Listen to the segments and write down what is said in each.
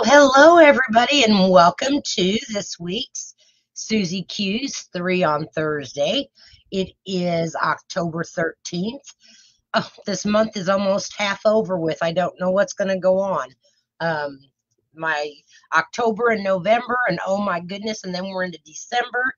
Hello, everybody, and welcome to this week's Susie Q's 3 on Thursday. It is October 13th. Oh, this month is almost half over with. I don't know what's going to go on. My October and November, and oh my goodness, and then we're into December.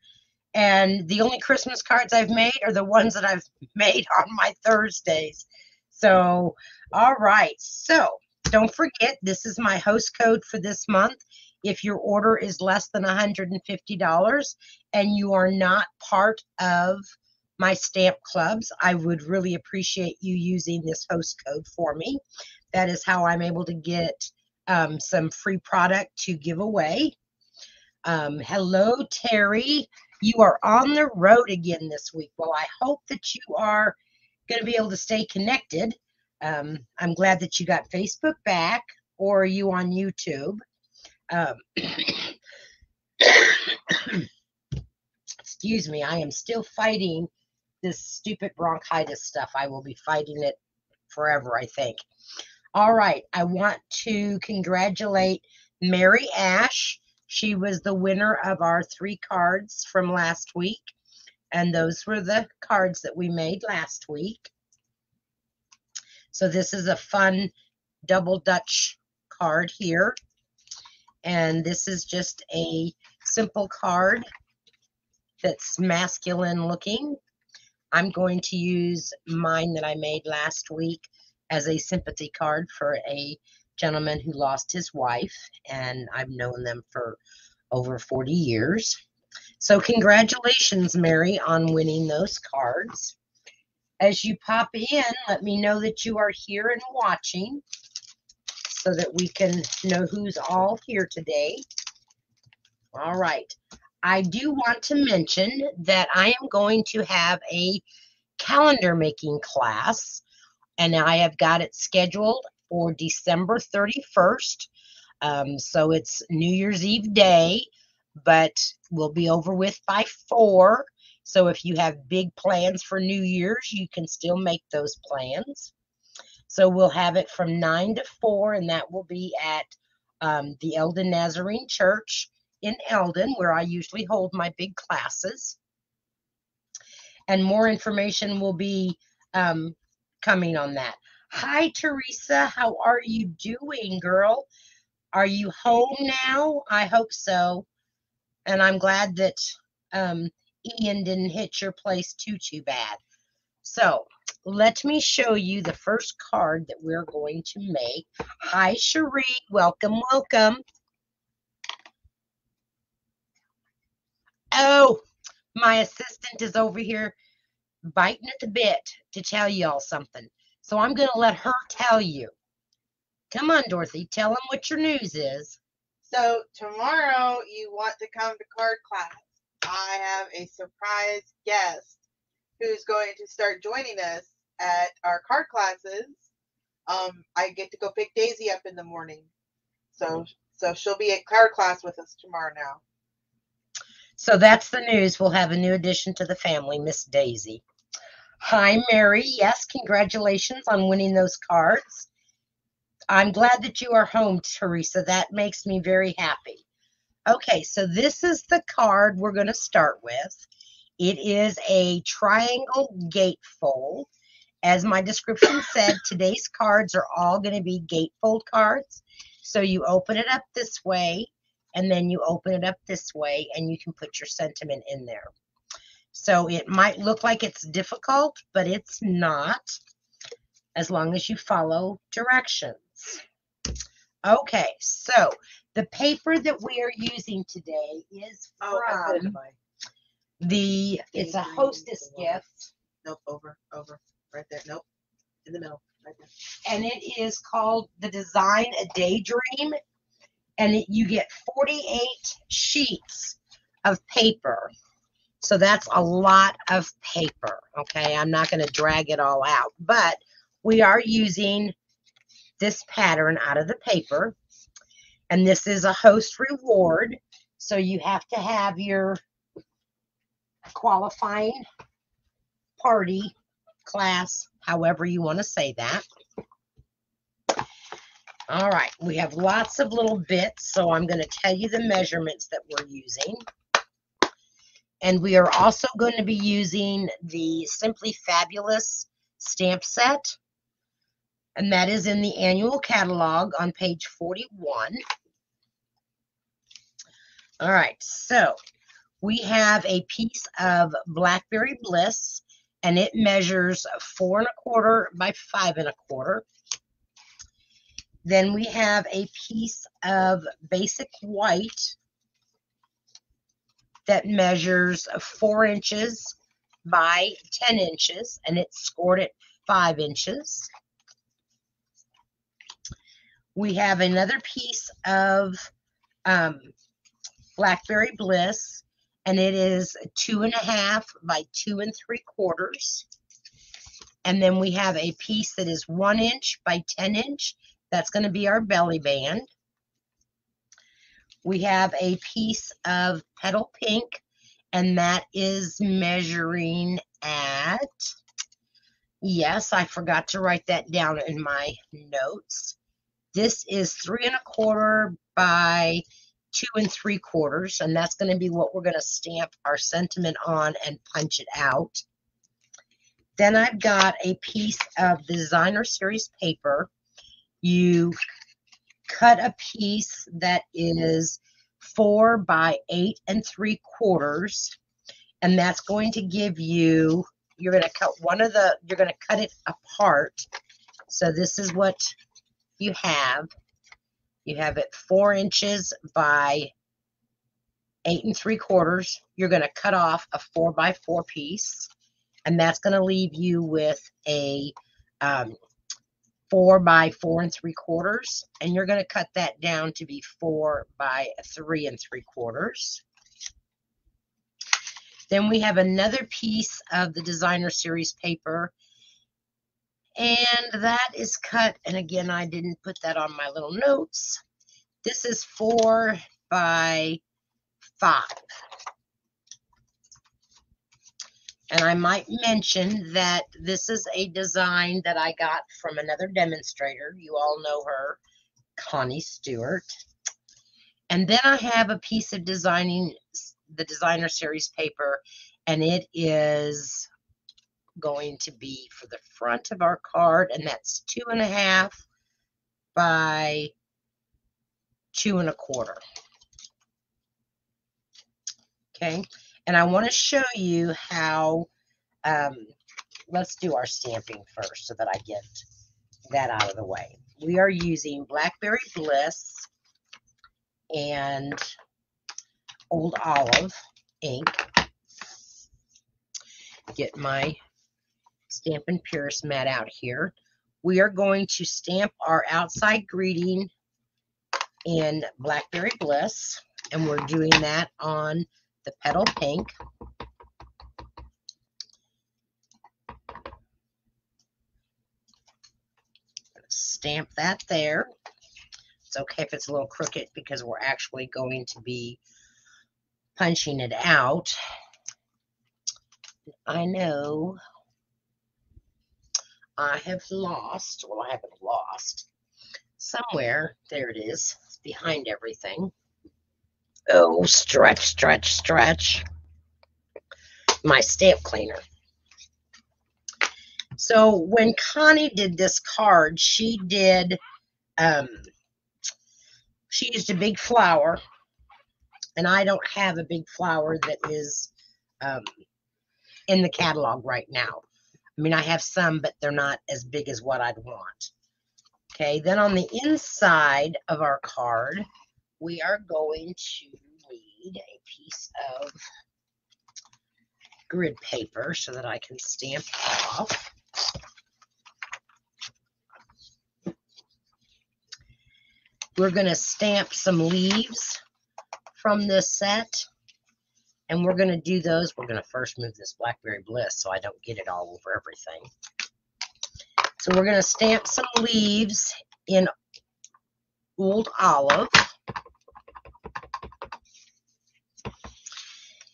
And the only Christmas cards I've made are the ones that I've made on my Thursdays. So, all right. So, don't forget, this is my host code for this month. If your order is less than $150 and you are not part of my stamp clubs, I would really appreciate you using this host code for me. That is how I'm able to get some free product to give away. Hello, Terry. You are on the road again this week. Well, I hope that you are going to be able to stay connected. I'm glad that you got Facebook back, or are you on YouTube? Excuse me, I am still fighting this stupid bronchitis stuff. I will be fighting it forever, I think. All right, I want to congratulate Mary Ash. She was the winner of our 3 cards from last week, and those were the cards that we made last week. So this is a fun double Dutch card here. And this is just a simple card that's masculine looking. I'm going to use mine that I made last week as a sympathy card for a gentleman who lost his wife. And I've known them for over 40 years. So congratulations, Mary, on winning those cards. As you pop in, let me know that you are here and watching so that we can know who's all here today. All right. I do want to mention that I am going to have a calendar making class, and I have got it scheduled for December 31st. So it's New Year's Eve day, but we'll be over with by 4. So if you have big plans for New Year's, you can still make those plans. So we'll have it from 9 to 4, and that will be at the Eldon Nazarene Church in Eldon, where I usually hold my big classes. And more information will be coming on that. Hi, Teresa. How are you doing, girl? Are you home now? I hope so. And I'm glad that Ian didn't hit your place too bad. So let me show you the first card that we're going to make. Hi, Cherie. Welcome. Oh, My assistant is over here biting at the bit to tell y'all something. So I'm going to let her tell you. Come on, Dorothy, tell them what your news is. So tomorrow you want to come to card class. I have a surprise guest who's going to start joining us at our card classes. I get to go pick Daisy up in the morning. So she'll be at card class with us tomorrow now. So that's the news. We'll have a new addition to the family, Miss Daisy. Hi, Mary. Yes, congratulations on winning those cards. I'm glad that you are home, Teresa. That makes me very happy. Okay, so this is the card we're going to start with. It is a triangle gatefold. As my description said, today's cards are all going to be gatefold cards. So you open it up this way, and then you open it up this way, and you can put your sentiment in there. So it might look like it's difficult, but it's not, as long as you follow directions. Okay, so the paper that we are using today is from it's a hostess gift. Nope, over, right there. Nope, in the middle, right there. And it is called The Design a Daydream. And you get 48 sheets of paper. So that's a lot of paper, okay? I'm not going to drag it all out, but we are using this pattern out of the paper. And this is a host reward. So you have to have your qualifying party, class, however you want to say that. All right, we have lots of little bits, so I'm going to tell you the measurements that we're using. And we are also going to be using the Simply Fabulous stamp set, and that is in the annual catalog on page 41. All right, so we have a piece of Blackberry Bliss, and it measures 4 1/4 by 5 1/4. Then we have a piece of Basic White that measures 4 inches by 10 inches, and it's scored at 5 inches. We have another piece of Blackberry Bliss, and it is 2 1/2 by 2 3/4. And then we have a piece that is 1 inch by 10 inch. That's going to be our belly band. We have a piece of Petal Pink, and that is measuring at, yes, I forgot to write that down in my notes. This is 3 1/4 by 2 3/4, and that's going to be what we're going to stamp our sentiment on and punch it out. Then I've got a piece of Designer Series paper. You cut a piece that is 4 by 8 3/4, and that's going to give you, you're going to cut you're going to cut it apart. So this is what you have. You have it 4 inches by 8 3/4. You're going to cut off a 4 by 4 piece, and that's going to leave you with a 4 by 4 3/4, and you're going to cut that down to be 4 by 3 3/4. Then we have another piece of the Designer Series paper, and that is cut, and again, I didn't put that on my little notes. This is 4 by 5. And I might mention that this is a design that I got from another demonstrator. You all know her, Connie Stewart. And then I have a piece of the Designer Series paper, and it is going to be for the front of our card, and that's 2 1/2 by 2 1/4. Okay, and I want to show you how, let's do our stamping first so that I get that out of the way. We are using Blackberry Bliss and Old Olive ink. get my Stampin' Purist mat out here. We are going to stamp our outside greeting in Blackberry Bliss, and we're doing that on the Petal Pink. Stamp that there. It's okay if it's a little crooked because we're actually going to be punching it out. I know I have lost, well, I haven't lost. Somewhere, there it is, it's behind everything. Oh, stretch, stretch, stretch. My stamp cleaner. So when Connie did this card, she used a big flower, and I don't have a big flower that is in the catalog right now. I mean, I have some, but they're not as big as what I'd want. Okay, then on the inside of our card, we are going to need a piece of grid paper so that I can stamp off. We're going to stamp some leaves from this set, and we're going to do those. We're going to first move this Blackberry Bliss so I don't get it all over everything. So we're going to stamp some leaves in Old Olive.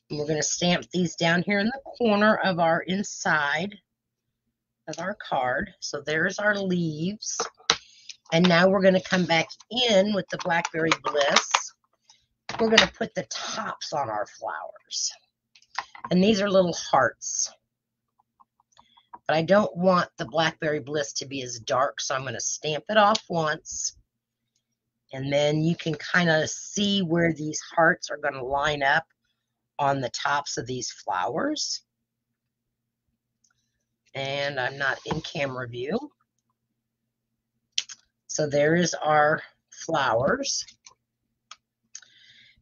And we're going to stamp these down here in the corner of our inside of our card. So there's our leaves. And now we're going to come back in with the Blackberry Bliss. We're going to put the tops on our flowers. And these are little hearts. But I don't want the Blackberry Bliss to be as dark, so I'm going to stamp it off once. And then you can kind of see where these hearts are going to line up on the tops of these flowers. And I'm not in camera view. So there is our flowers.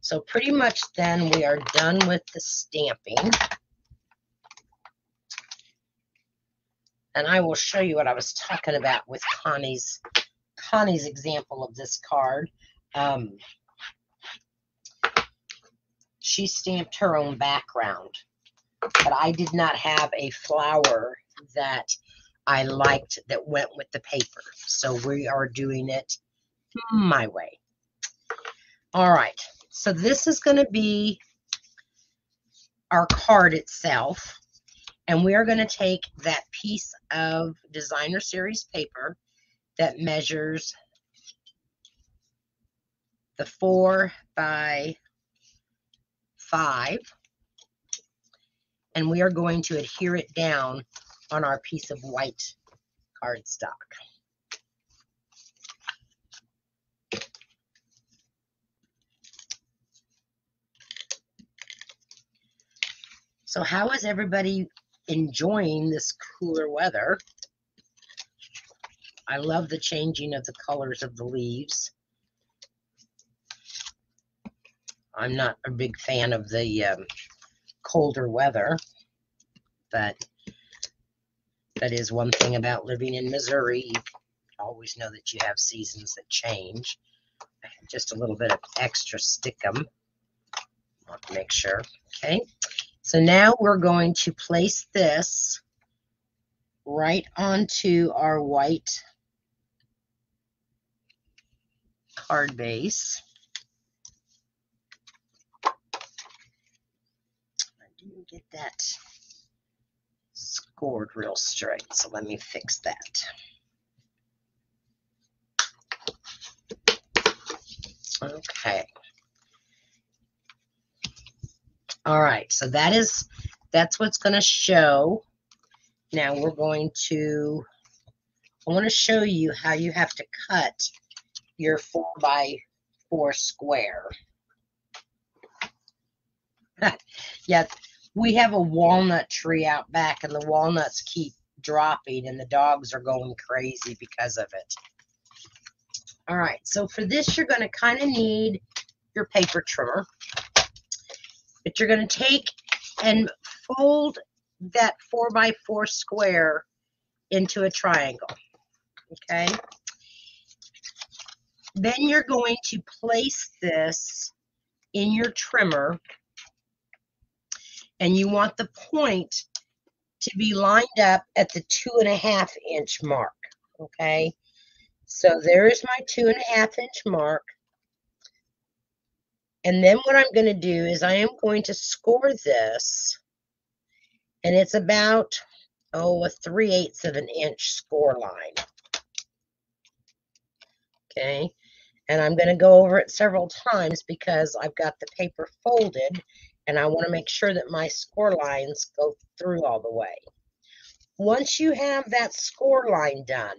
So pretty much then we are done with the stamping. And I will show you what I was talking about with Connie's example of this card. She stamped her own background, but I did not have a flower that I liked that went with the paper. So we are doing it my way. All right, so this is going to be our card itself. And we are going to take that piece of Designer Series paper that measures the 4 by 5, and we are going to adhere it down on our piece of white cardstock. So how is everybody enjoying this cooler weather? I love the changing of the colors of the leaves. I'm not a big fan of the colder weather, but that is one thing about living in Missouri. You always know that you have seasons that change. Just a little bit of extra stickum. I want to make sure. Okay. So now we're going to place this right onto our white card base. I didn't get that scored real straight, so let me fix that. Okay. All right, so that's what's going to show. Now we're going to, I want to show you how you have to cut your 4 by 4 square. Yeah, we have a walnut tree out back, and the walnuts keep dropping, and the dogs are going crazy because of it. All right, so for this, you're going to kind of need your paper trimmer. But you're going to take and fold that 4x4 square into a triangle. Okay. Then you're going to place this in your trimmer, and you want the point to be lined up at the 2.5 inch mark. Okay. So there's my 2.5 inch mark. And then what I'm going to do is I am going to score this, and it's about, a 3/8 of an inch score line. Okay. And I'm going to go over it several times because I've got the paper folded and I want to make sure that my score lines go through all the way. Once you have that score line done,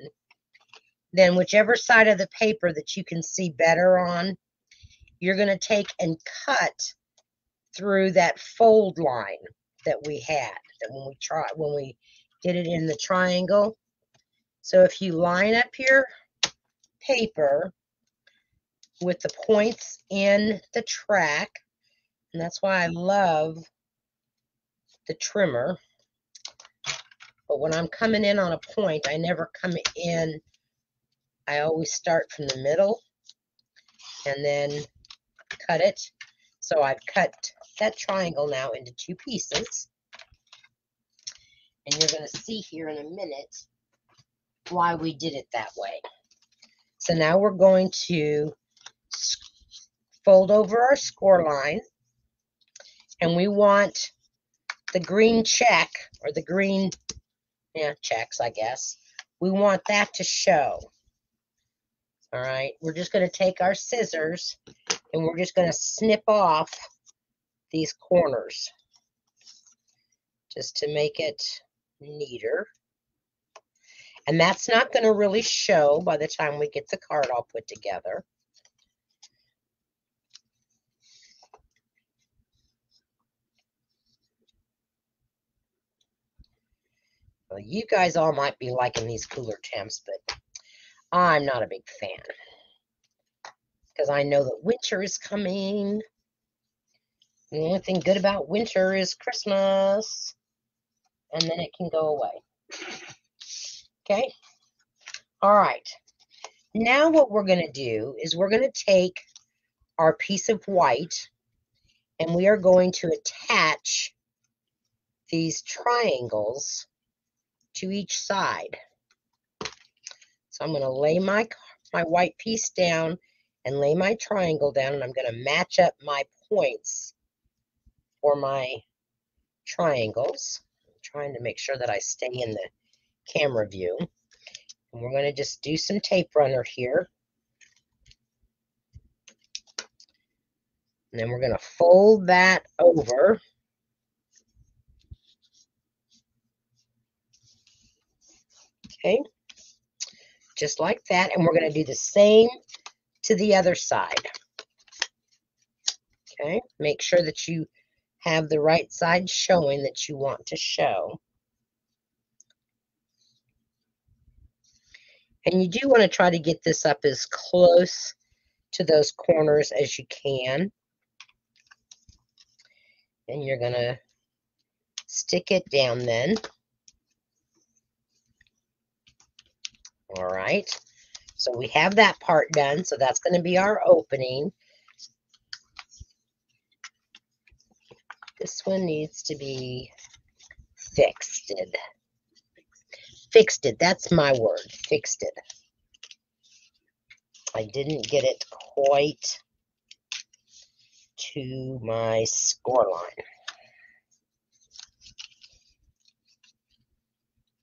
then whichever side of the paper that you can see better on, you're going to take and cut through that fold line that we had, that when we did it in the triangle. So if you line up your paper with the points in the track, and that's why I love the trimmer. But when I'm coming in on a point, I never come in. I always start from the middle and then cut it. So I've cut that triangle now into 2 pieces. And you're going to see here in a minute why we did it that way. So now we're going to fold over our score line, and we want the green check, or the green, checks, I guess. We want that to show. All right, we're just going to take our scissors and we're just going to snip off these corners just to make it neater. And that's not going to really show by the time we get the card all put together. Well, you guys all might be liking these cooler temps, but I'm not a big fan because I know that winter is coming. And the only thing good about winter is Christmas, and then it can go away. Okay? All right. Now what we're going to do is we're going to take our piece of white, and we are going to attach these triangles to each side. So I'm going to lay my white piece down and lay my triangle down, and I'm going to match up my points for my triangles. I'm trying to make sure that I stay in the camera view. And we're going to just do some tape runner here. And then we're going to fold that over. Okay, just like that. And we're going to do the same to the other side. Okay, make sure that you have the right side showing that you want to show. And you do want to try to get this up as close to those corners as you can. And you're going to stick it down then. All right. So we have that part done. So that's going to be our opening. This one needs to be fixed. Fixed it. That's my word. Fixed it. I didn't get it quite to my score line.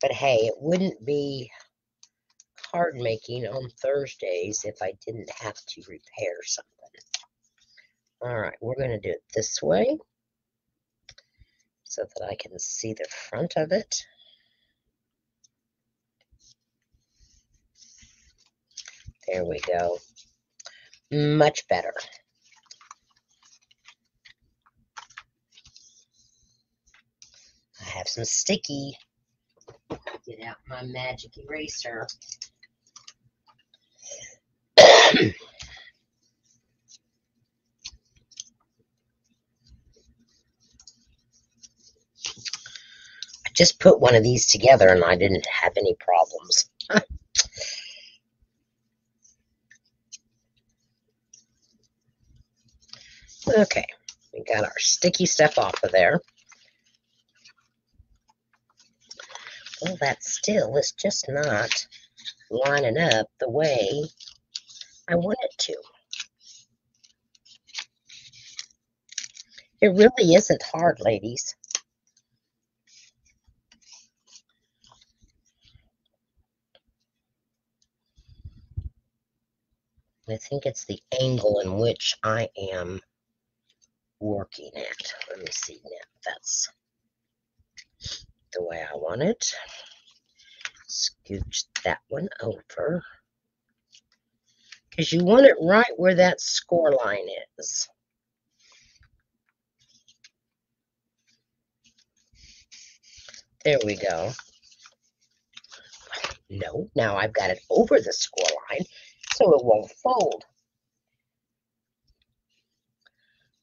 But hey, it wouldn't be card making on Thursdays if I didn't have to repair something. All right, we're going to do it this way so that I can see the front of it. There we go. Much better. I have some sticky. Get out my magic eraser. just put one of these together and I didn't have any problems. Okay, we got our sticky stuff off of there. Well, that still is just not lining up the way I want it to. It really isn't hard, ladies. I think it's the angle in which I am working at. Let me see now. That's the way I want it. Scooch that one over. Because you want it right where that score line is. There we go. No, now I've got it over the score line, so it won't fold.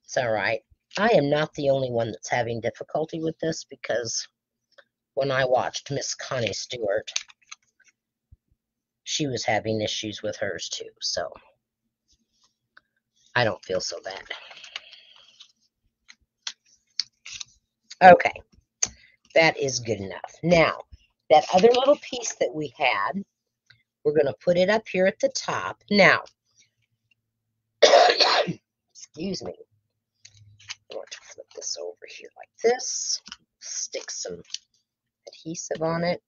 It's all right. I am not the only one that's having difficulty with this, because when I watched Miss Connie Stewart, she was having issues with hers too, so I don't feel so bad. Okay, that is good enough. Now, that other little piece that we had, we're going to put it up here at the top. Now, excuse me. I want to flip this over here like this. Stick some adhesive on it.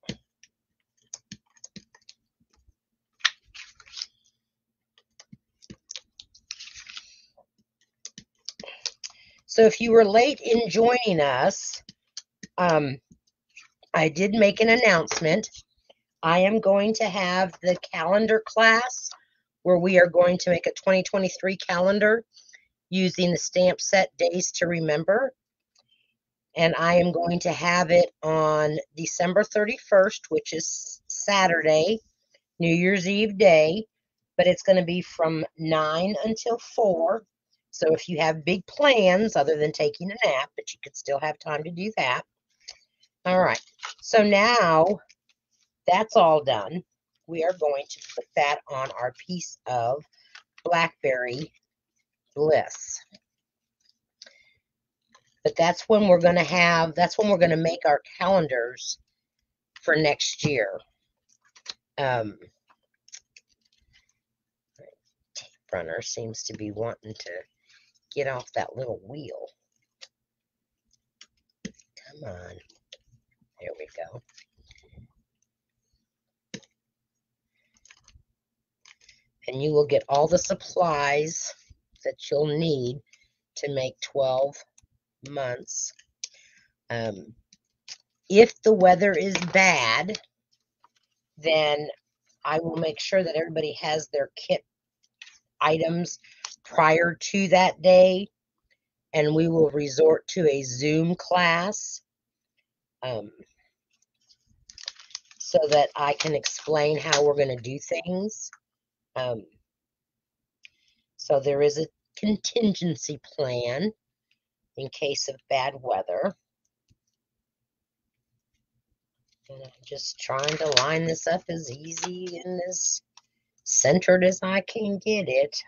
So if you were late in joining us, I did make an announcement. I am going to have the calendar class where we are going to make a 2023 calendar using the stamp set Days to Remember. And I am going to have it on December 31st, which is Saturday, New Year's Eve day, but it's going to be from 9 until 4. So if you have big plans other than taking a nap, but you could still have time to do that. All right, so now that's all done. We are going to put that on our piece of Blackberry Bliss. But that's when we're going to make our calendars for next year. Tape runner seems to be wanting to get off that little wheel. Come on. There we go. And you will get all the supplies that you'll need to make 12 months. If the weather is bad, then I will make sure that everybody has their kit items prior to that day, and we will resort to a Zoom class so that I can explain how we're going to do things. So there is a contingency plan in case of bad weather. And I'm just trying to line this up as easy and as centered as I can get it.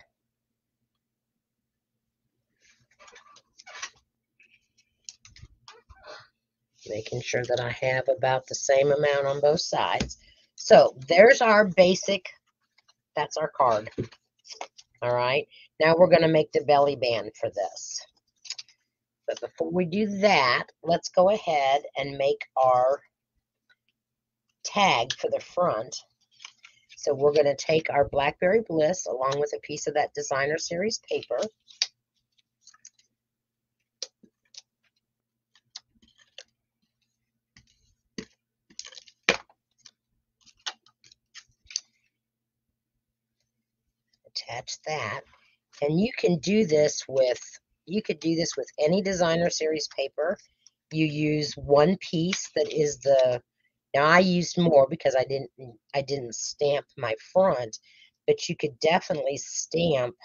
Making sure that I have about the same amount on both sides. So there's our basic, that's our card. All right, now we're going to make the belly band for this. But before we do that, let's go ahead and make our tag for the front. So we're going to take our Blackberry Bliss along with a piece of that Designer Series paper. Attach that. And you can do this with, any Designer Series paper. You use one piece that is the, now I used more because I didn't stamp my front, but you could definitely stamp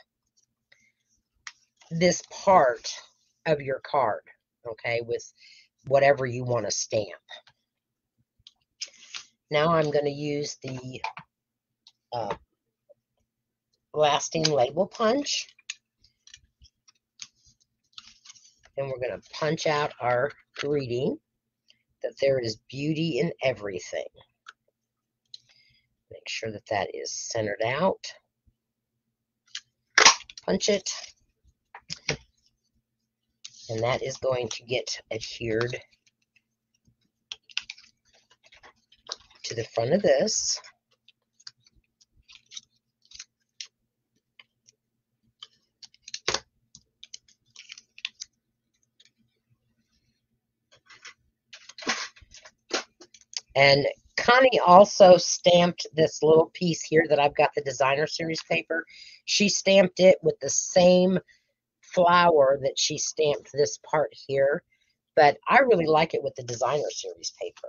this part of your card, okay, with whatever you want to stamp. Now I'm going to use the lasting label punch, and we're going to punch out our greeting that there is beauty in everything. Make sure that that is centered out. Punch it. And that is going to get adhered to the front of this. And Connie also stamped this little piece here that I've got the designer series paper. She stamped it with the same flower that she stamped this part here, but I really like it with the designer series paper.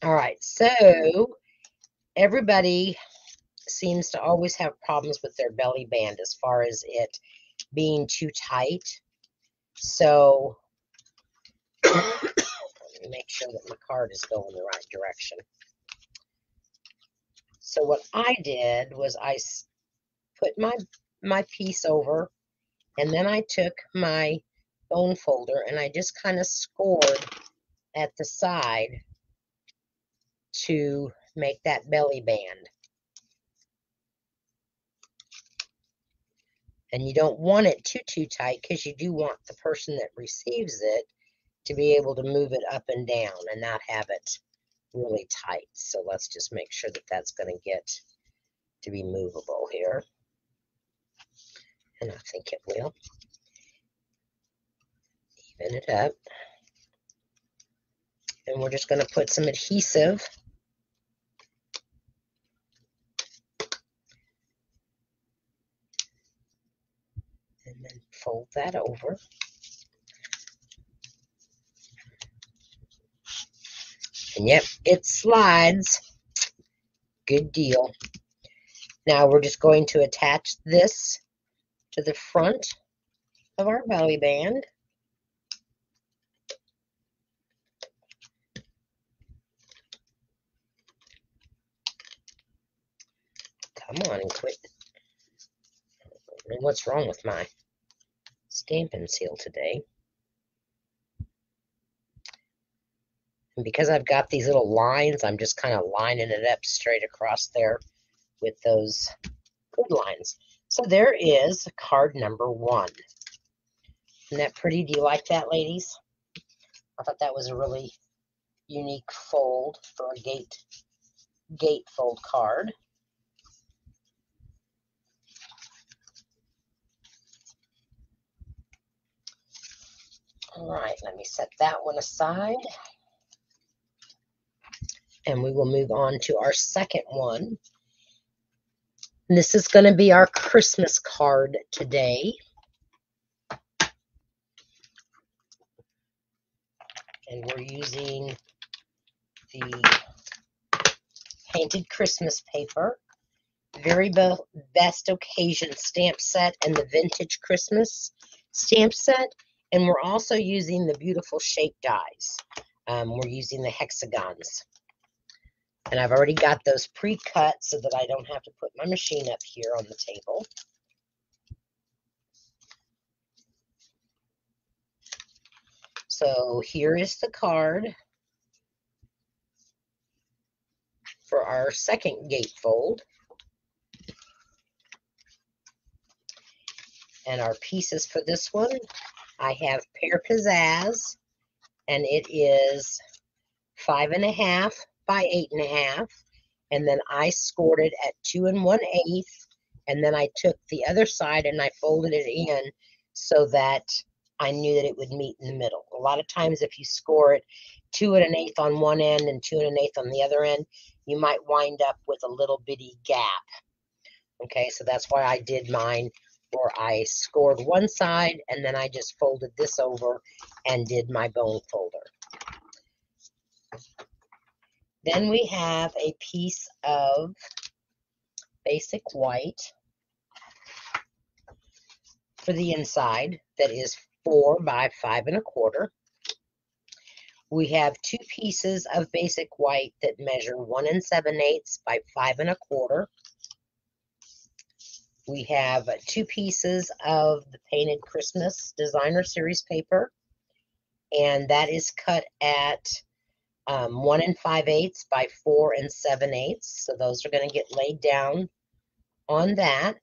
All right, so everybody seems to always have problems with their belly band as far as it being too tight. So let me make sure that my card is going the right direction. So what I did was I put my piece over, and then I took my bone folder and I just kind of scored at the side to make that belly band. And you don't want it too tight, because you do want the person that receives it to be able to move it up and down and not have it really tight. So let's just make sure that that's going to get to be movable here. And I think it will. Even it up. And we're just going to put some adhesive and then fold that over. And yep, it slides. Good deal. Now we're just going to attach this to the front of our belly band. Come on and quit. I don't know what's wrong with my stamping seal today. And because I've got these little lines, I'm just kind of lining it up straight across there with those good lines. So there is card number 1. Isn't that pretty? Do you like that, ladies? I thought that was a really unique fold for a gatefold card. All right, let me set that one aside. And we will move on to our second one. And this is going to be our Christmas card today. And we're using the painted Christmas paper, Very Best Occasion stamp set, and the Vintage Christmas stamp set. And we're also using the beautiful shape dies. We're using the hexagons. And I've already got those pre-cut so that I don't have to put my machine up here on the table. So here is the card for our second gatefold. And our pieces for this one, I have Pear Pizzazz, and it is 5.5 by 8.5, and then I scored it at 2 1/8, and then I took the other side and I folded it in so that I knew that it would meet in the middle. A lot of times if you score it 2 1/8 on one end and 2 1/8 on the other end, you might wind up with a little bitty gap. Okay, so that's why I did mine, where I scored one side and then I just folded this over and did my bone folder. Then we have a piece of basic white for the inside that is 4 by 5 1/4. We have 2 pieces of basic white that measure 1 7/8 by 5 1/4. We have 2 pieces of the Painted Christmas Designer Series paper, and that is cut at 1 5/8 by 4 7/8. So those are going to get laid down on that.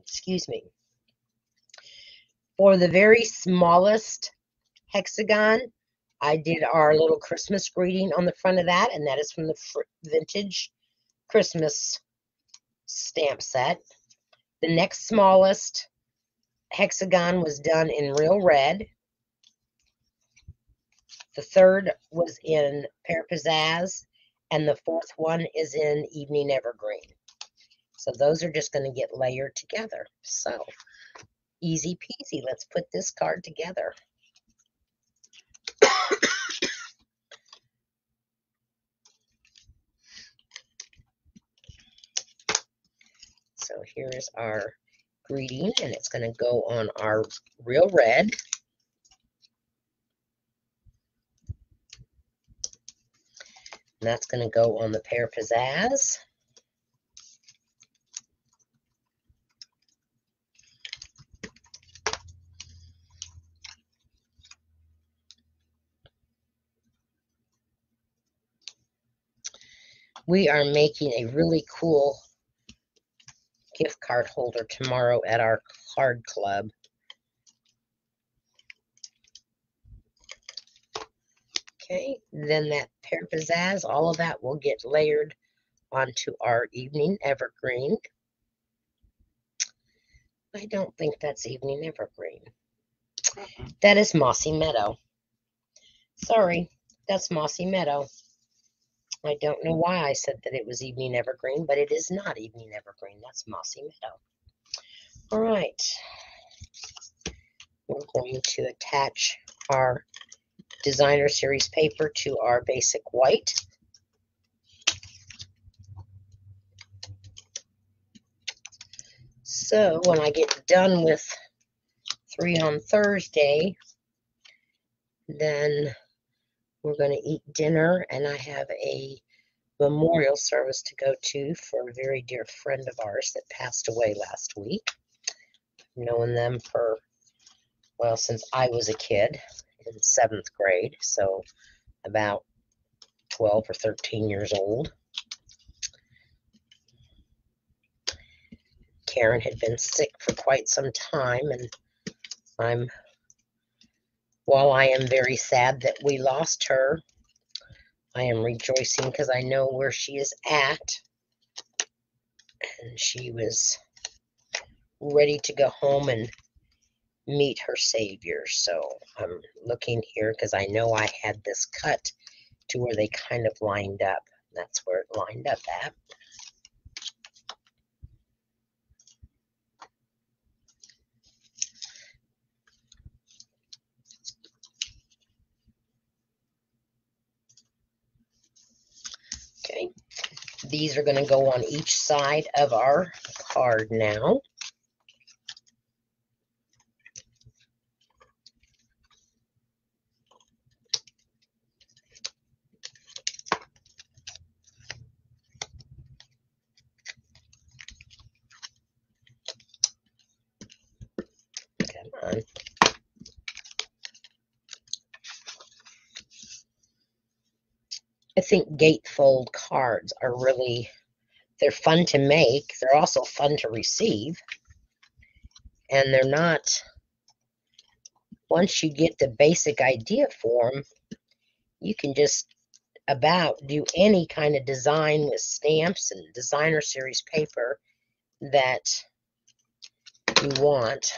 Excuse me. For the very smallest hexagon, I did our little Christmas greeting on the front of that, and that is from the Vintage Christmas stamp set. The next smallest hexagon was done in Real Red. The third was in Pear Pizzazz, and the fourth one is in Evening Evergreen. So those are just going to get layered together. So easy peasy. Let's put this card together. So here's our greeting, and it's going to go on our Real Red. And that's going to go on the Pear Pizzazz. We are making a really cool gift card holder tomorrow at our card club. Okay, then that Pear Pizzazz, all of that will get layered onto our Evening Evergreen. I don't think that's Evening Evergreen. That is Mossy Meadow. Sorry, that's Mossy Meadow. I don't know why I said that it was Evening Evergreen, but it is not Evening Evergreen. That's Mossy Meadow. All right. We're going to attach our Designer Series paper to our basic white. So when I get done with 3 on Thursday, then we're going to eat dinner, and I have a memorial service to go to for a very dear friend of ours that passed away last week. I've known them for, well, since I was a kid in 7th grade, so about 12 or 13 years old. Karen had been sick for quite some time, and while I am very sad that we lost her, I am rejoicing because I know where she is at, and she was ready to go home and meet her Savior. So I'm looking here because I know I had this cut to where they kind of lined up. That's where it lined up at. Okay, these are going to go on each side of our card now. Come on. I think gatefold cards are really, they're fun to make. They're also fun to receive. And they're not, once you get the basic idea for them, you can just about do any kind of design with stamps and Designer Series paper that you want.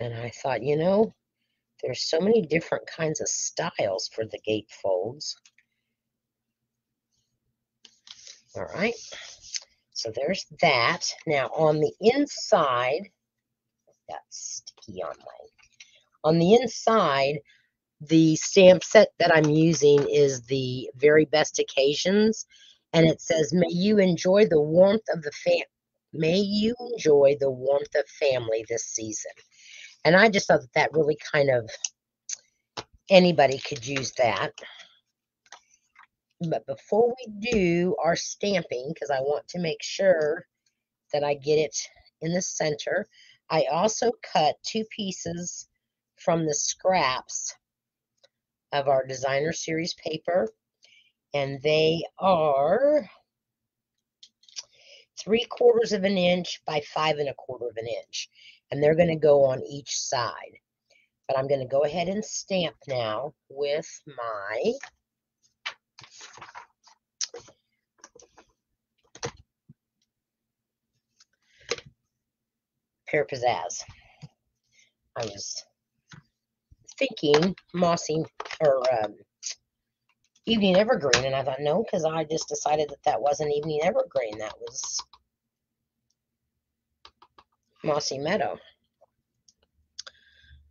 And I thought, you know, there's so many different kinds of styles for the gatefolds. All right, so there's that. Now on the inside, that's sticky on mine. On the inside, the stamp set that I'm using is the Very Best Occasions, and it says, "May you enjoy the warmth of the May you enjoy the warmth of family this season. And I just thought that really kind of, anybody could use that. But before we do our stamping, because I want to make sure that I get it in the center, I also cut 2 pieces from the scraps of our designer series paper, and they are 3/4 of an inch by 5 1/4 of an inch, and they're going to go on each side. But I'm going to go ahead and stamp now with my Pear Pizzazz. I was thinking mossy or evening evergreen, and I thought no, because I just decided that that wasn't evening evergreen. That was mossy meadow.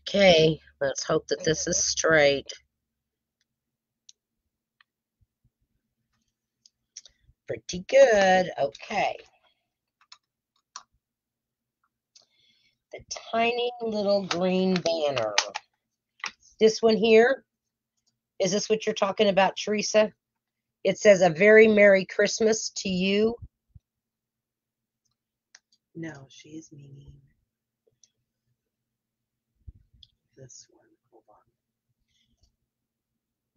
Okay, let's hope that this is straight. Pretty good. Okay. The tiny little green banner. This one here, is this what you're talking about, Teresa? It says, "A very Merry Christmas to you." No, she is meaning this one. Hold on.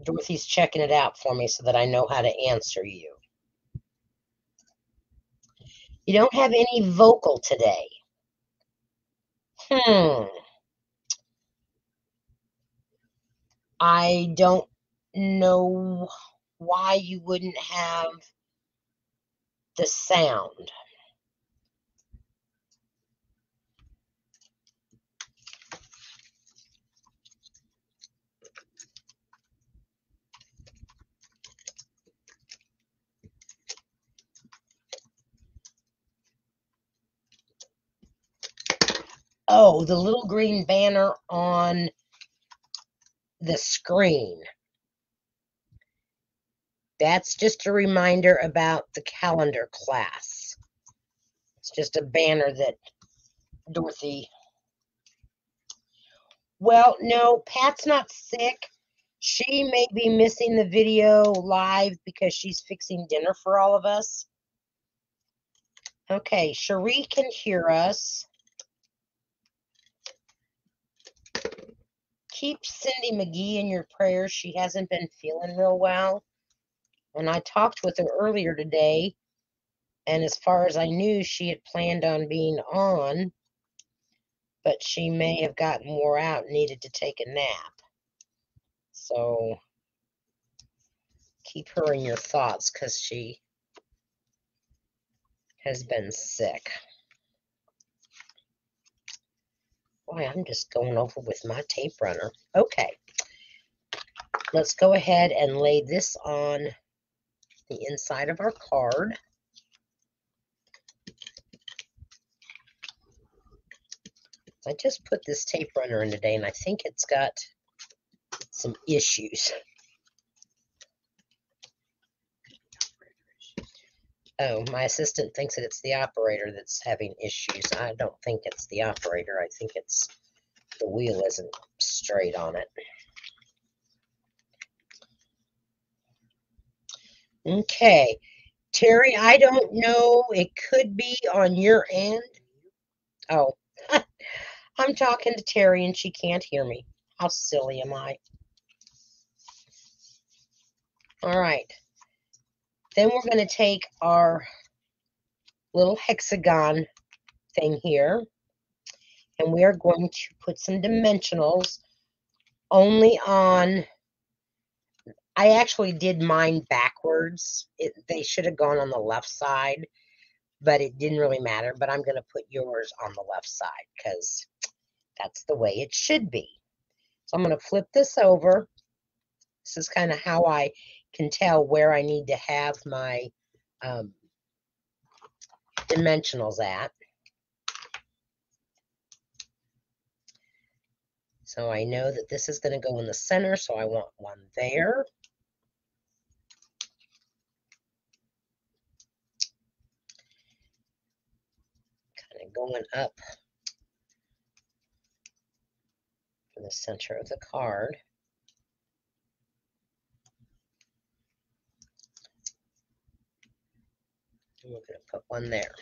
Dorothy's checking it out for me so that I know how to answer you. You don't have any vocal today. I don't know why you wouldn't have the sound. Oh, the little green banner on the screen. That's just a reminder about the calendar class. It's just a banner that Dorothy. Well, no, Pat's not sick. She may be missing the video live because she's fixing dinner for all of us. Okay, Cherie can hear us. Keep Cindy McGee in your prayers. She hasn't been feeling real well. And I talked with her earlier today, and as far as I knew, she had planned on being on, but she may have gotten wore out and needed to take a nap. So keep her in your thoughts because she has been sick. Boy, I'm just going over with my tape runner. Okay, let's go ahead and lay this on the inside of our card. I just put this tape runner in today, and I think it's got some issues. Oh, my assistant thinks that it's the operator that's having issues. I don't think it's the operator. I think it's the wheel isn't straight on it. Okay, Terry, I don't know. It could be on your end. Oh, I'm talking to Terry and she can't hear me. How silly am I? All right. Then we're going to take our little hexagon thing here, and we are going to put some dimensionals only on. I actually did mine backwards. They should have gone on the left side, but it didn't really matter. But I'm going to put yours on the left side because that's the way it should be. So I'm going to flip this over. This is kind of how I can tell where I need to have my dimensionals at. So I know that this is going to go in the center, so I want one there. going up for the center of the card. And we're going to put one there.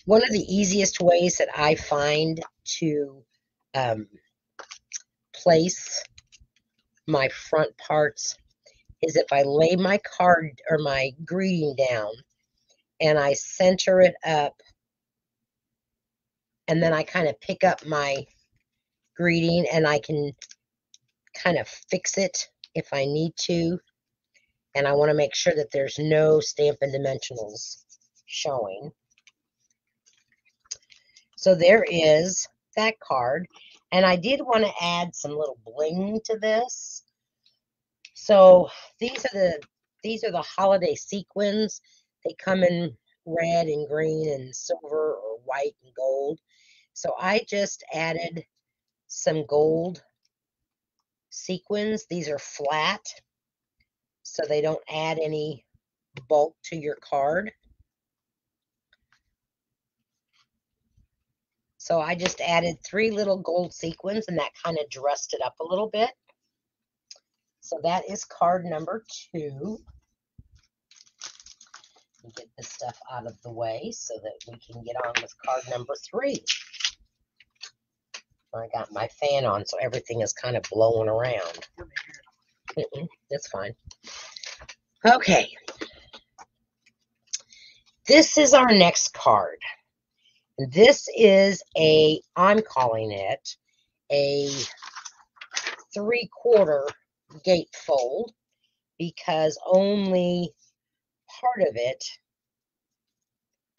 One of the easiest ways that I find to place my front parts is if I lay my card or my greeting down and I center it up, and then I kind of pick up my greeting and I can kind of fix it if I need to. And I want to make sure that there's no Stampin' Dimensionals showing. So there is that card. And I did want to add some little bling to this. So these are the holiday sequins. They come in red and green and silver or white and gold. So I just added some gold sequins. These are flat, so they don't add any bulk to your card. So I just added 3 little gold sequins, and that kind of dressed it up a little bit. So that is card number 2. Get this stuff out of the way so that we can get on with card number 3. I got my fan on, so everything is kind of blowing around. That's fine. Okay. This is our next card. This is I'm calling it a 3/4 gatefold, because only part of it,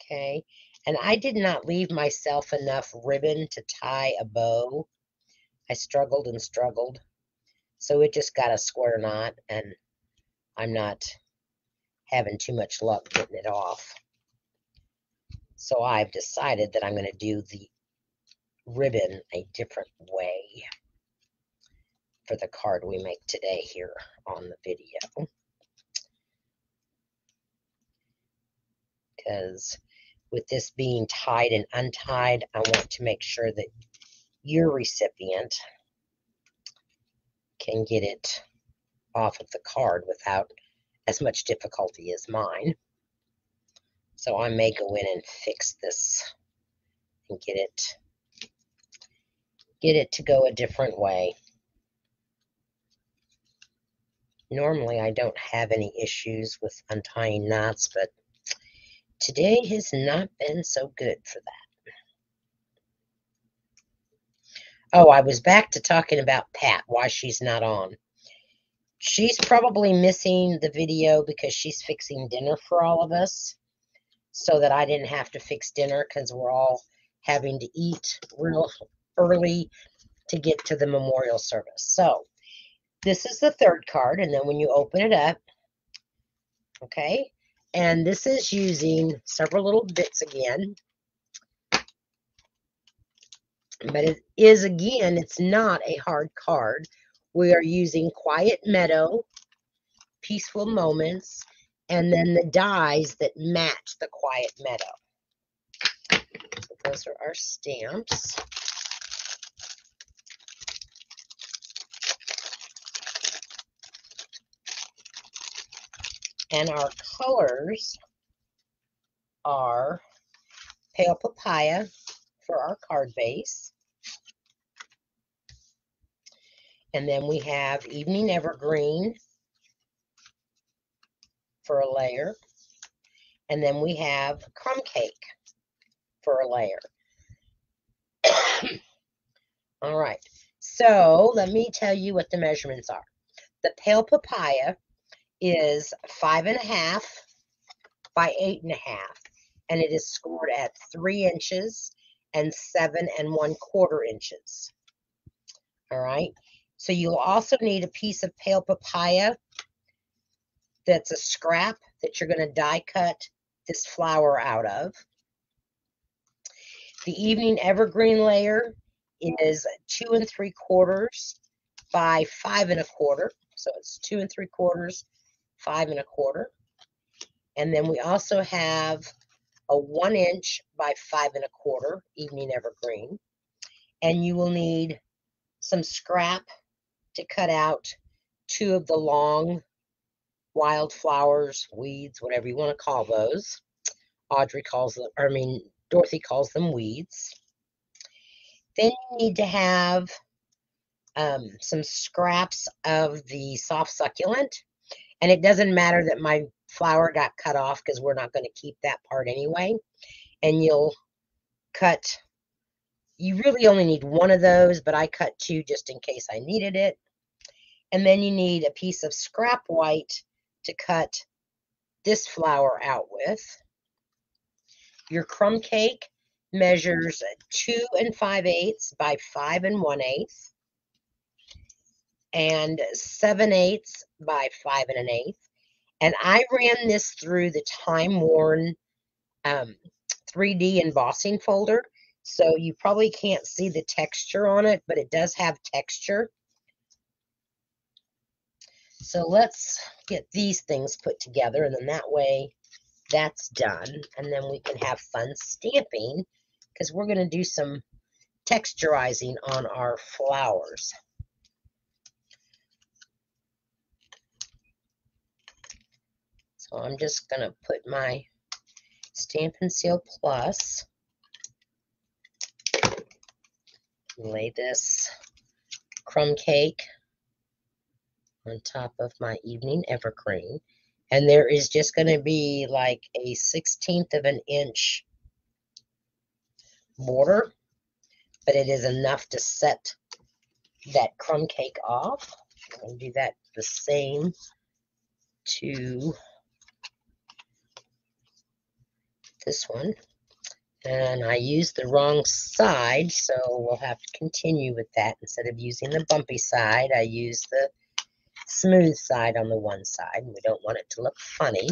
okay, and I did not leave myself enough ribbon to tie a bow. I struggled and struggled, so it just got a square knot, and I'm not having too much luck getting it off. So I've decided that I'm going to do the ribbon a different way for the card we make today here on the video. Because with this being tied and untied, I want to make sure that your recipient can get it off of the card without as much difficulty as mine. So I may go in and fix this and get it to go a different way. Normally I don't have any issues with untying knots, but today has not been so good for that. Oh, I was back to talking about Pat, why she's not on. She's probably missing the video because she's fixing dinner for all of us, so that I didn't have to fix dinner, because we're all having to eat real early to get to the memorial service. So this is the 3rd card, and then when you open it up, okay, and this is using several little bits again, but it is, again, it's not a hard card. We are using Quiet Meadow, Peaceful Moments, and then the dies that match the Quiet Meadow. So those are our stamps. And our colors are Pale Papaya for our card base. And then we have Evening Evergreen for a layer. And then we have Crumb Cake for a layer. All right. So let me tell you what the measurements are. The Pale Papaya is 5.5 by 8.5, and it is scored at 3 inches and 7 1/4 inches. All right. So you'll also need a piece of Pale Papaya that's a scrap that you're going to die cut this flower out of. The Evening Evergreen layer is 2 3/4 by 5 1/4. So it's 2 3/4 5 1/4. And then we also have a 1 inch by 5 1/4 evening evergreen. And you will need some scrap to cut out 2 of the long wildflowers, weeds, whatever you want to call those. Dorothy calls them weeds. Then you need to have some scraps of the soft succulent. And it doesn't matter that my flower got cut off because we're not going to keep that part anyway. And you really only need 1 of those, but I cut 2 just in case I needed it. And then you need a piece of scrap white to cut this flower out with. Your crumb cake measures 2 5/8 by 5 1/8 and 7/8 by 5 1/8. And I ran this through the time-worn 3D embossing folder, so you probably can't see the texture on it, but it does have texture. So let's get these things put together, and then that way that's done, and then we can have fun stamping because we're going to do some texturizing on our flowers. So I'm just going to put my Stampin' Seal Plus, lay this crumb cake on top of my evening evergreen, and there is just going to be like a 1/16 of an inch border, but it is enough to set that crumb cake off. I'm going to do that the same to this one. And I used the wrong side, so we'll have to continue with that. Instead of using the bumpy side, I used the smooth side on the one side. We don't want it to look funny.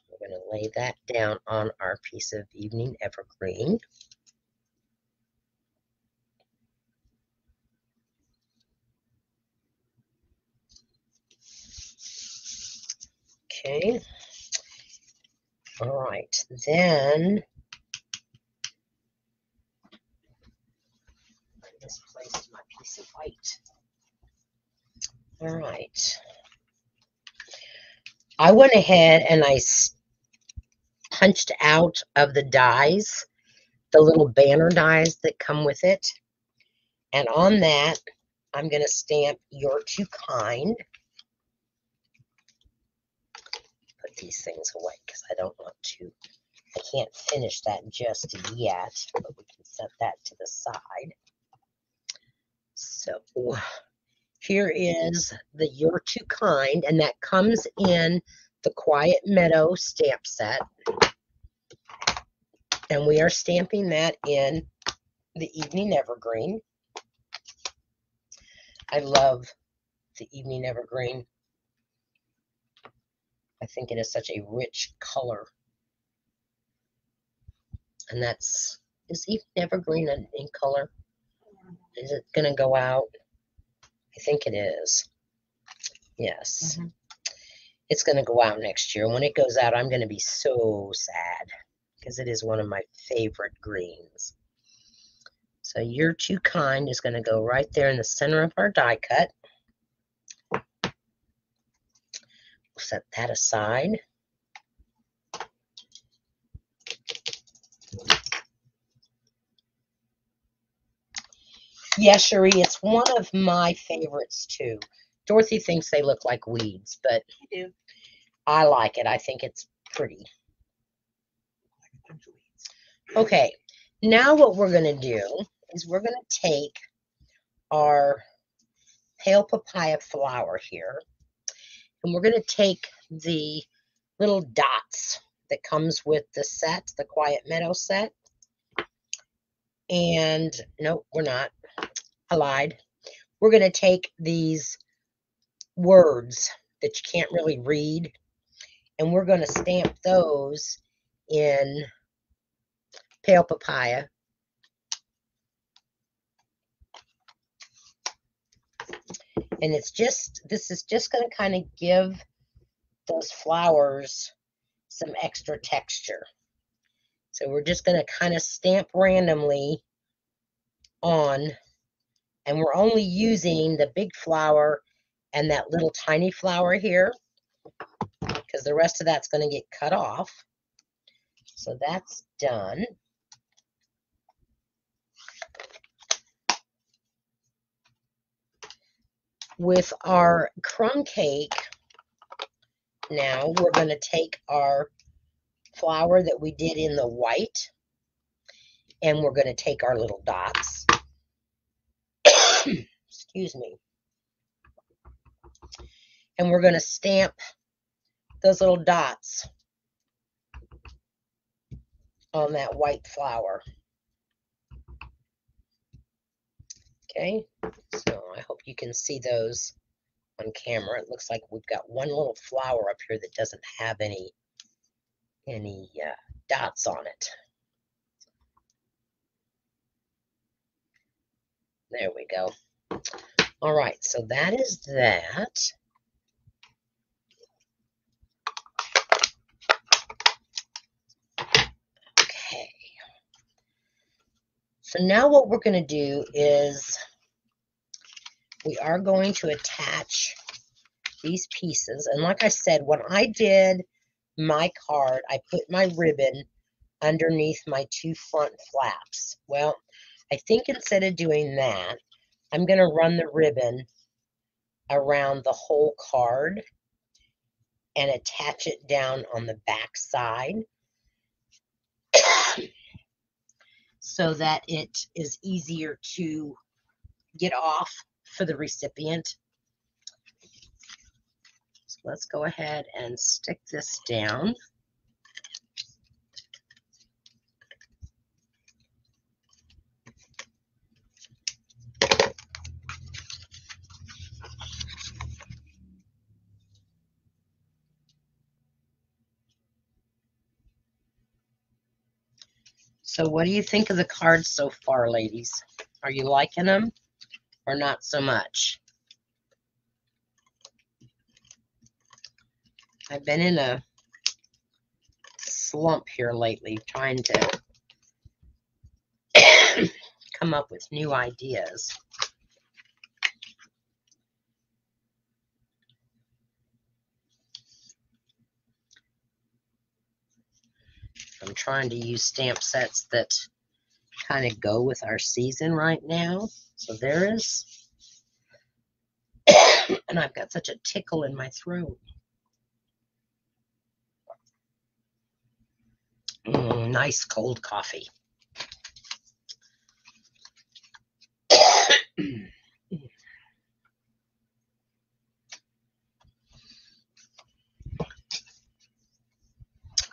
We're going to lay that down on our piece of evening evergreen. Okay. All right. Then I misplaced my piece of white. All right. I went ahead and I punched out of the dies, the little banner dies that come with it. And on that, I'm going to stamp "You're Too Kind." Put these things away because I can't finish that just yet, but we can set that to the side. So here is the "You're Too Kind," and that comes in the Quiet Meadow stamp set. And we are stamping that in the evening evergreen. I love the evening evergreen. I think it is such a rich color. And is evening evergreen in color? Is it going to go out? I think it is. Yes. Mm-hmm. It's going to go out next year. When it goes out, I'm going to be so sad because it is one of my favorite greens. So "You're Too Kind" is going to go right there in the center of our die cut. We'll set that aside. Yeah, Cherie, it's one of my favorites too. Dorothy thinks they look like weeds, but I like it. I think it's pretty. Okay, now what we're going to do is we're going to take our pale papaya flower here, and we're going to take the little dots that comes with the set, the Quiet Meadow set. And no, we're not. I lied. We're going to take these words that you can't really read, and we're going to stamp those in pale papaya. And this is just going to kind of give those flowers some extra texture. So we're just going to kind of stamp randomly on, and we're only using the big flower and that little tiny flower here, because the rest of that's going to get cut off. So that's done. With our crumb cake, now we're going to take our flower that we did in the white, and we're going to take our little dots. Excuse me. And we're going to stamp those little dots on that white flower. Okay, so I hope you can see those on camera. It looks like we've got one little flower up here that doesn't have any dots on it. There we go. All right, so that is that. Okay. So now what we're going to do is we are going to attach these pieces. And like I said, when I did my card, I put my ribbon underneath my two front flaps. Well, I think instead of doing that, I'm going to run the ribbon around the whole card and attach it down on the back side so that it is easier to get off for the recipient. So let's go ahead and stick this down. So what do you think of the cards so far, ladies? Are you liking them or not so much? I've been in a slump here lately trying to come up with new ideas. I'm trying to use stamp sets that kind of go with our season right now. So there is, and I've got such a tickle in my throat. Nice cold coffee.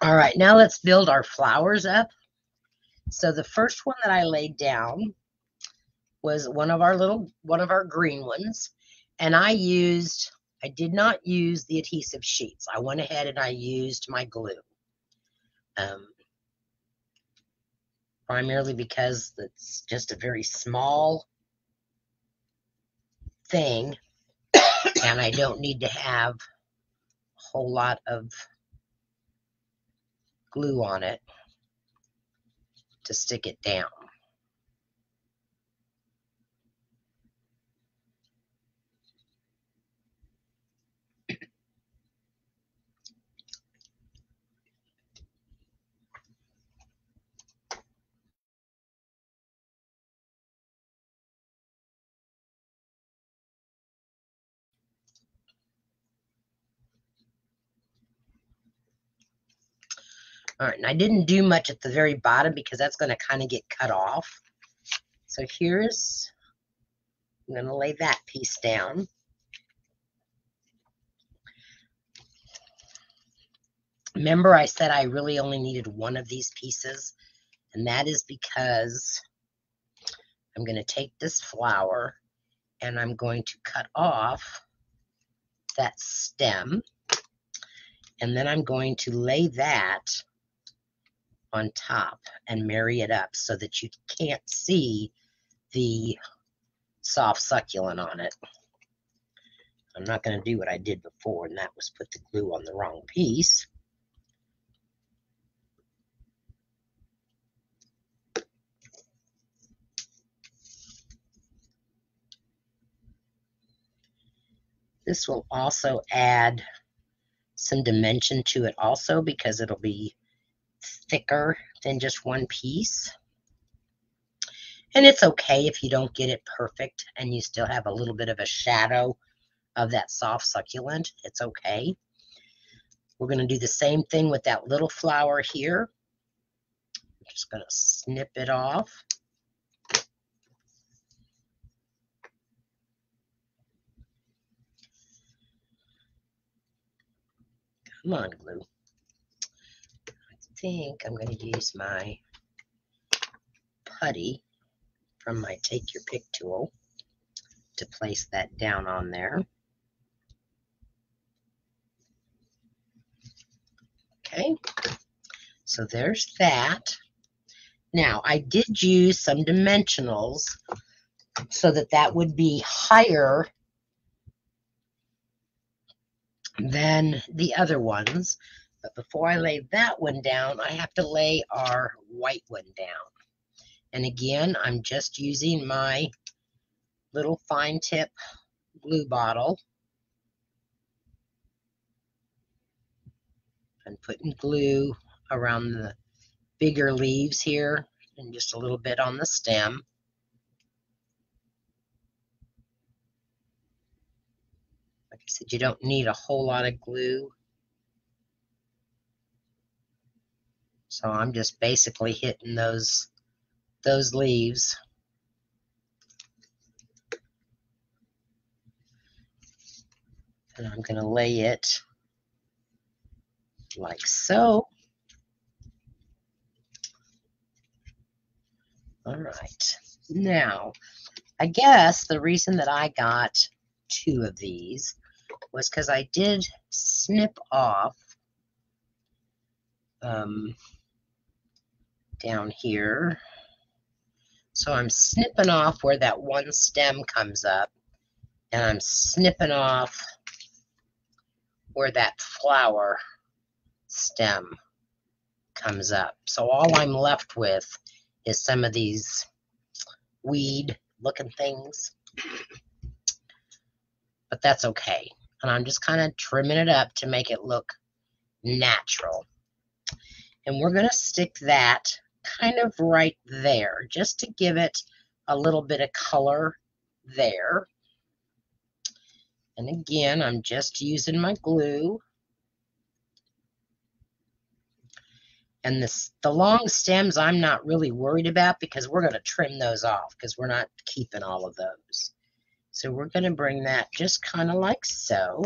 All right, now let's build our flowers up. So the first one that I laid down was one of our green ones, and I did not use the adhesive sheets. I went ahead and I used my glue. Primarily because it's just a very small thing, and I don't need to have a whole lot of glue on it to stick it down. All right, and I didn't do much at the very bottom because that's going to kind of get cut off. So I'm going to lay that piece down. Remember I said I really only needed one of these pieces, and that is because I'm going to take this flower and I'm going to cut off that stem, and then I'm going to lay that on top and marry it up so that you can't see the soft succulent on it. I'm not going to do what I did before, and that was put the glue on the wrong piece. This will also add some dimension to it also because it'll be thicker than just one piece. And it's okay if you don't get it perfect and you still have a little bit of a shadow of that soft succulent. It's okay. We're going to do the same thing with that little flower here. I'm just going to snip it off. Come on, glue. I think I'm going to use my putty from my Take Your Pick tool to place that down on there. Okay, so there's that. Now, I did use some dimensionals so that that would be higher than the other ones. But before I lay that one down, I have to lay our white one down. And again, I'm just using my little fine tip glue bottle and putting glue around the bigger leaves here and just a little bit on the stem. Like I said, you don't need a whole lot of glue. So I'm just basically hitting those leaves. And I'm going to lay it like so. All right. Now, I guess the reason that I got 2 of these was because I did snip off down here. So I'm snipping off where that one stem comes up, and I'm snipping off where that flower stem comes up. So all I'm left with is some of these weed looking things, but that's okay. And I'm just kind of trimming it up to make it look natural. And we're going to stick that kind of right there just to give it a little bit of color there. And again, I'm just using my glue. And the long stems I'm not really worried about because we're going to trim those off because we're not keeping all of those. So we're going to bring that just kind of like so.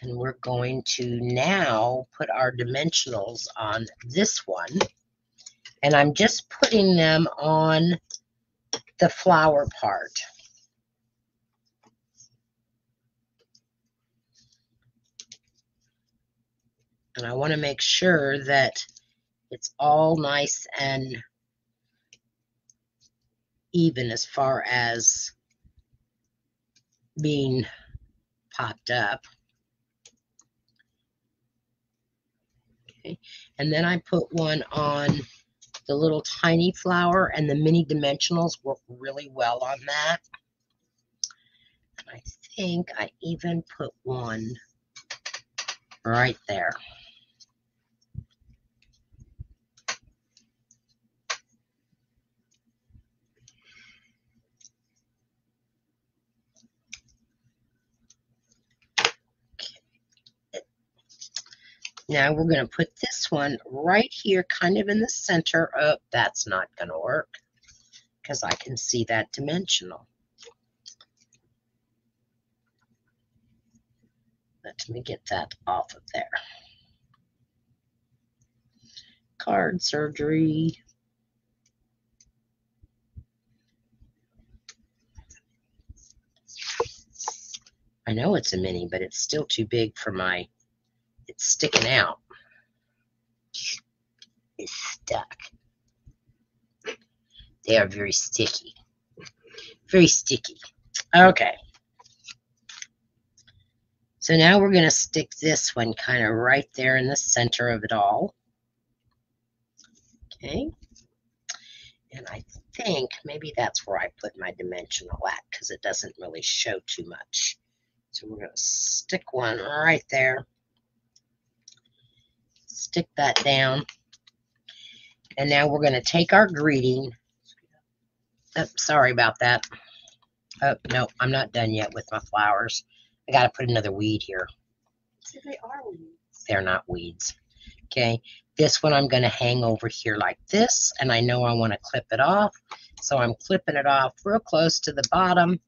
And we're going to now put our dimensionals on this one. And I'm just putting them on the flower part. And I want to make sure that it's all nice and even as far as being popped up. Okay. And then I put one on the little tiny flower, and the mini dimensionals work really well on that. And I think I even put one right there. Now we're going to put this one right here, kind of in the center. Oh, that's not going to work because I can see that dimensional. Let me get that off of there. Card surgery. I know it's a mini, but it's still too big for my, it's sticking out. is stuck. They are very sticky. Very sticky. Okay. So now we're going to stick this one kind of right there in the center of it all. Okay. And I think maybe that's where I put my dimensional at because it doesn't really show too much. So we're going to stick one right there. Stick that down. And now we're going to take our greeting. Oh, sorry about that. Oh, no, I'm not done yet with my flowers. I got to put another weed here. See, they are weeds. They're not weeds. Okay, this one I'm going to hang over here like this, and I know I want to clip it off, so I'm clipping it off real close to the bottom,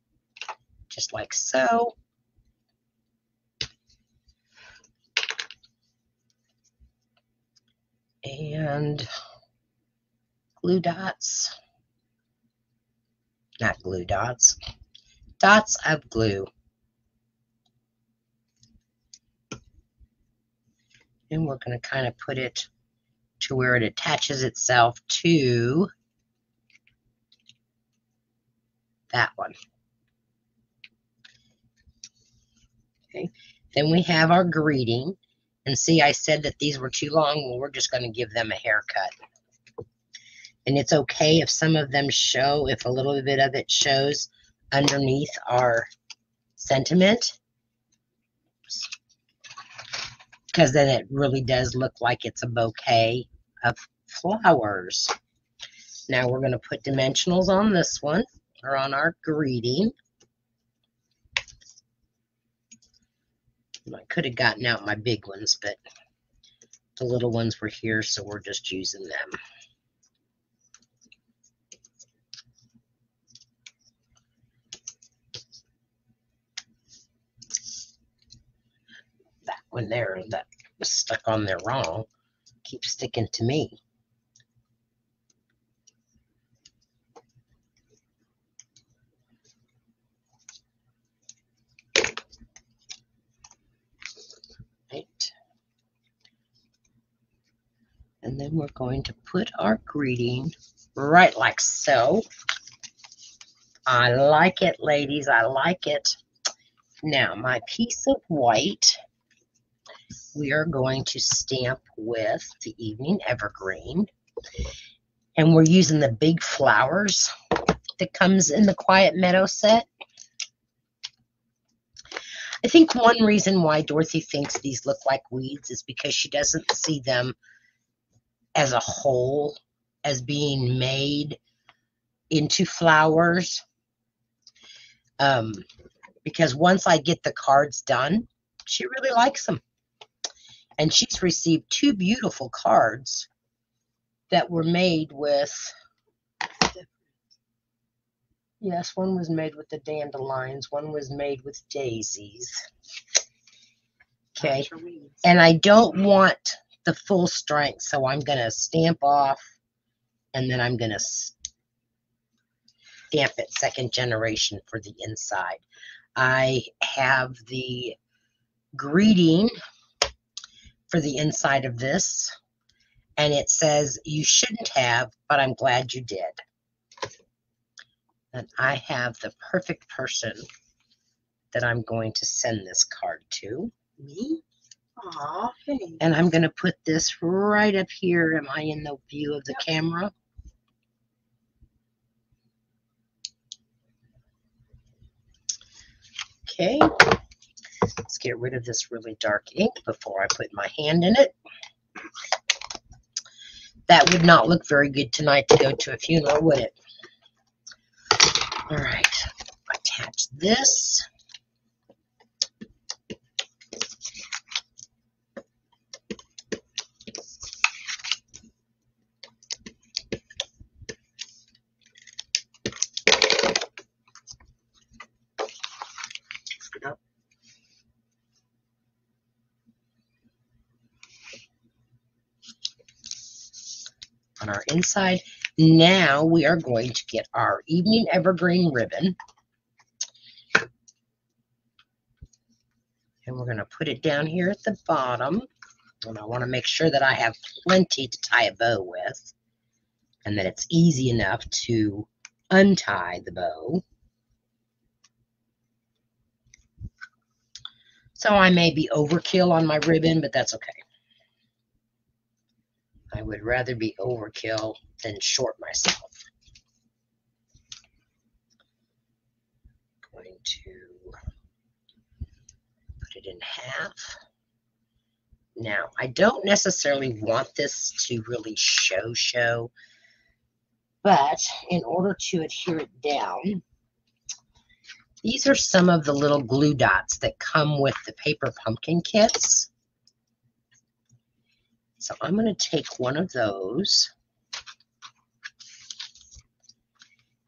just like so. And glue dots, not glue dots, dots of glue. And we're going to kind of put it to where it attaches itself to that one. Okay. Then we have our greeting. And see, I said that these were too long. Well, we're just going to give them a haircut. And it's okay if some of them show, if a little bit of it shows underneath our sentiment. Because then it really does look like it's a bouquet of flowers. Now we're going to put dimensionals on this one, or on our greeting. I could have gotten out my big ones, but the little ones were here, so we're just using them. That one there that was stuck on there wrong keeps sticking to me. Right. And then we're going to put our greeting right like so. I like it, ladies. I like it. Now, my piece of white, we are going to stamp with the Evening Evergreen. And we're using the big flowers that comes in the Quiet Meadow set. I think one reason why Dorothy thinks these look like weeds is because she doesn't see them as a whole, as being made into flowers. Because once I get the cards done, she really likes them. And she's received 2 beautiful cards that were made with, yes, one was made with the dandelions, one was made with daisies. Okay, and I don't want the full strength, so I'm going to stamp off, and then I'm going to stamp it 2nd generation for the inside. I have the greeting for the inside of this, and it says, "You shouldn't have, but I'm glad you did." And I have the perfect person that I'm going to send this card to. Me? Aw, hey. And I'm going to put this right up here. Am I in the view of the camera? Okay. Let's get rid of this really dark ink before I put my hand in it. That would not look very good tonight to go to a funeral, would it? All right. Attach this. On our inside. Now we are going to get our Evening Evergreen ribbon. And we're going to put it down here at the bottom. And I want to make sure that I have plenty to tie a bow with and that it's easy enough to untie the bow. So I may be overkill on my ribbon, but that's okay. I would rather be overkill than short myself. I'm going to put it in half. Now, I don't necessarily want this to really show, but in order to adhere it down, these are some of the little glue dots that come with the paper pumpkin kits. So I'm going to take one of those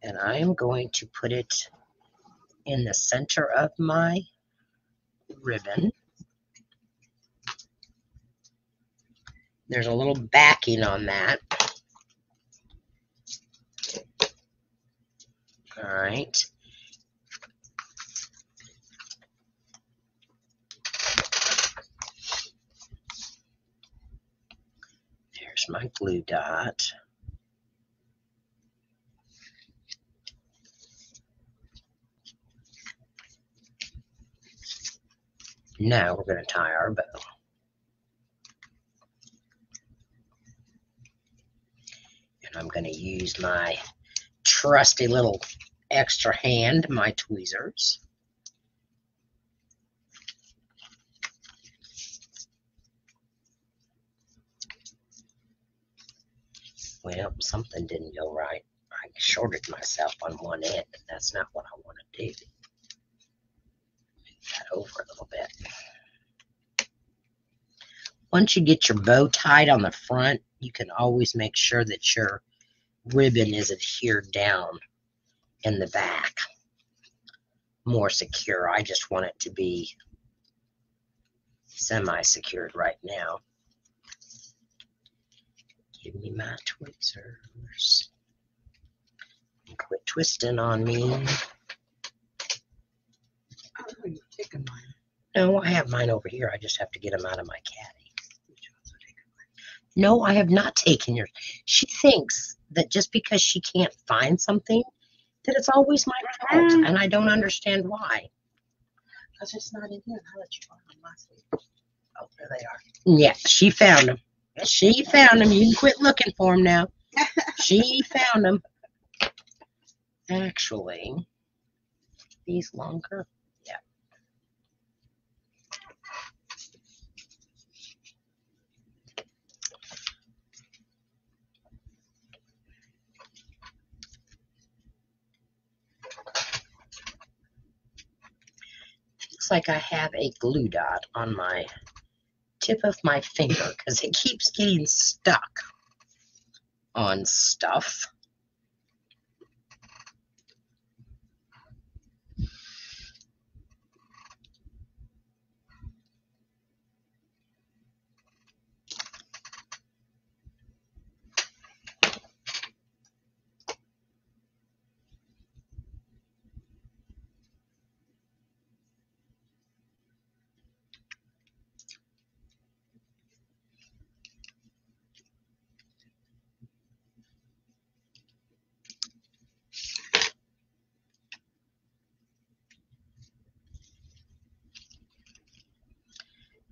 and I am going to put it in the center of my ribbon. There's a little backing on that. All right. There's my glue dot. Now we're going to tie our bow. And I'm going to use my trusty little extra hand, my tweezers. Well, something didn't go right. I shorted myself on one end, and that's not what I want to do. Move that over a little bit. Once you get your bow tied on the front, you can always make sure that your ribbon is adhered down in the back. More secure. I just want it to be semi-secured right now. Give me my tweezers. Quit twisting on me. Oh, you've taken mine. No, I have mine over here. I just have to get them out of my caddy. No, I have not taken yours. She thinks that just because she can't find something, that it's always my fault, and I don't understand why. Because it's not in here. I'll let you find them last week. Oh, there they are. Yeah, she found them. She found them. You can quit looking for them now. She found them. Actually, these longer. Yeah. Looks like I have a glue dot on my tip of my finger because it keeps getting stuck on stuff.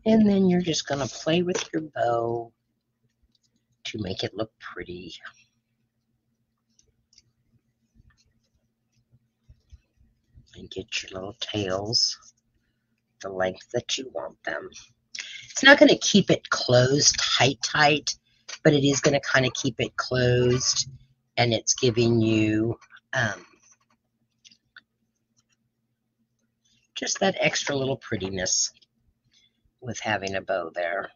And then you're just going to play with your bow to make it look pretty. And get your little tails the length that you want them. It's not going to keep it closed tight, but it is going to kind of keep it closed, and it's giving you just that extra little prettiness with having a bow there.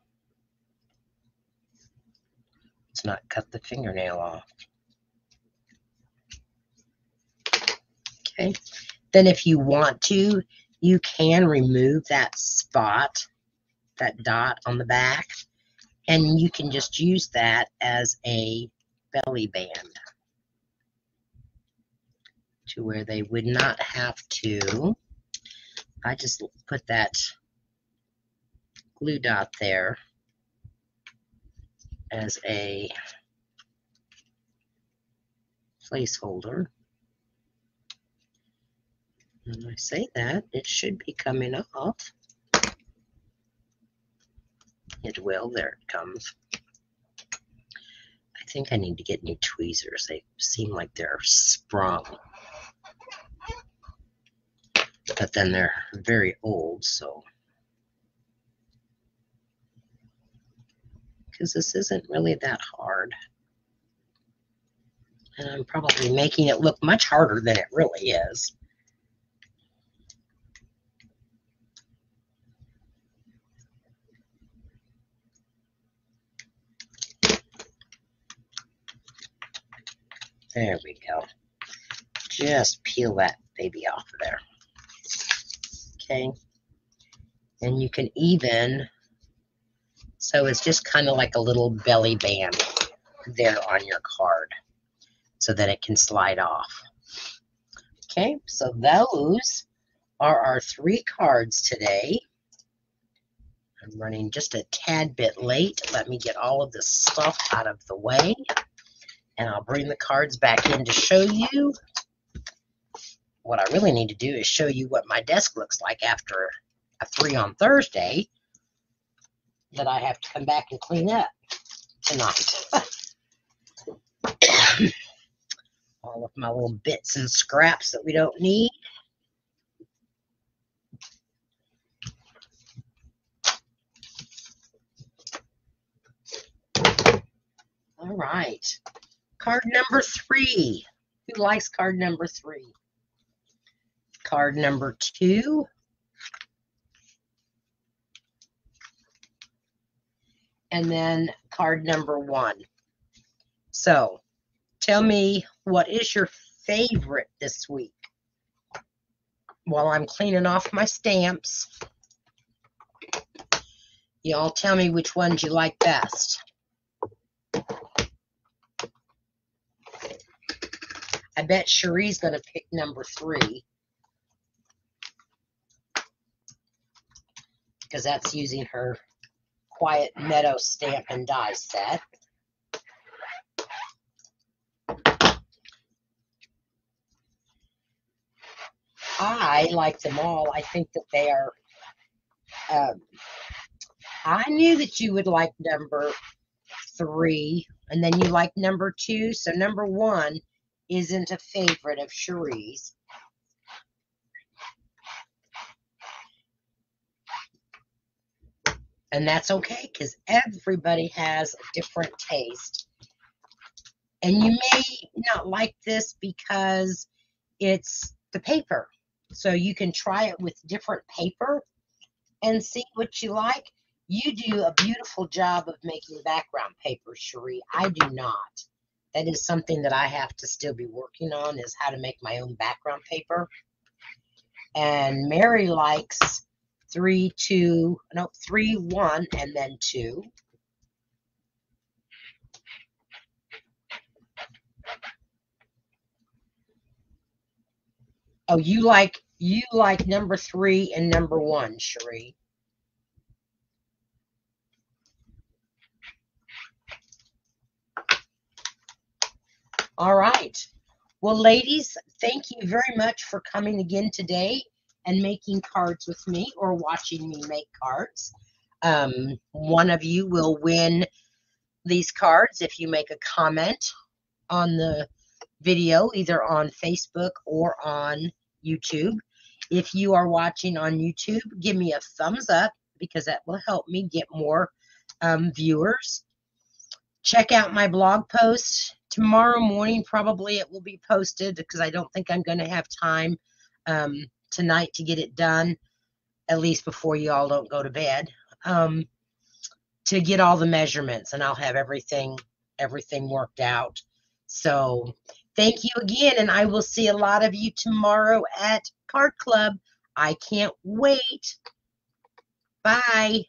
Let's not cut the fingernail off. Okay. Then if you want to, you can remove that spot, that dot on the back, and you can just use that as a belly band to where they would not have to. I just put that glue dot there as a placeholder. When I say that, it should be coming off. It will. There it comes. I think I need to get new tweezers. They seem like they're sprung. But then they're very old, so. Because this isn't really that hard. And I'm probably making it look much harder than it really is. There we go. Just peel that baby off of there. Okay. And you can even, so it's just kind of like a little belly band there on your card so that it can slide off. Okay, so those are our 3 cards today. I'm running just a tad bit late. Let me get all of this stuff out of the way, and I'll bring the cards back in to show you. What I really need to do is show you what my desk looks like after a 3 on Thursday that I have to come back and clean up tonight. All of my little bits and scraps that we don't need. All right. Card number 3. Who likes card number 3? Card number 2. And then card number 1. So, tell me, what is your favorite this week? While I'm cleaning off my stamps, y'all tell me which ones you like best. I bet Cherie's going to pick number 3 because that's using her Quiet Meadow stamp and die set. I like them all. I think that they are, I knew that you would like number 3, and then you like number 2, so number 1 isn't a favorite of Cherie's. And that's okay, because everybody has a different taste. And you may not like this because it's the paper. So you can try it with different paper and see what you like. You do a beautiful job of making background paper, Cherie. I do not. That is something that I have to still be working on, is how to make my own background paper. And Mary likes 3, 1, and then 2. Oh, you like number 3 and number 1, Cherie. All right. Well, ladies, thank you very much for coming again today and making cards with me or watching me make cards. One of you will win these cards if you make a comment on the video, either on Facebook or on YouTube. If you are watching on YouTube, give me a thumbs up because that will help me get more viewers. Check out my blog post. Tomorrow morning, probably it will be posted because I don't think I'm going to have time tonight to get it done, at least before you all don't go to bed, to get all the measurements, and I'll have everything worked out. So thank you again, and I will see a lot of you tomorrow at Card Club. I can't wait. Bye.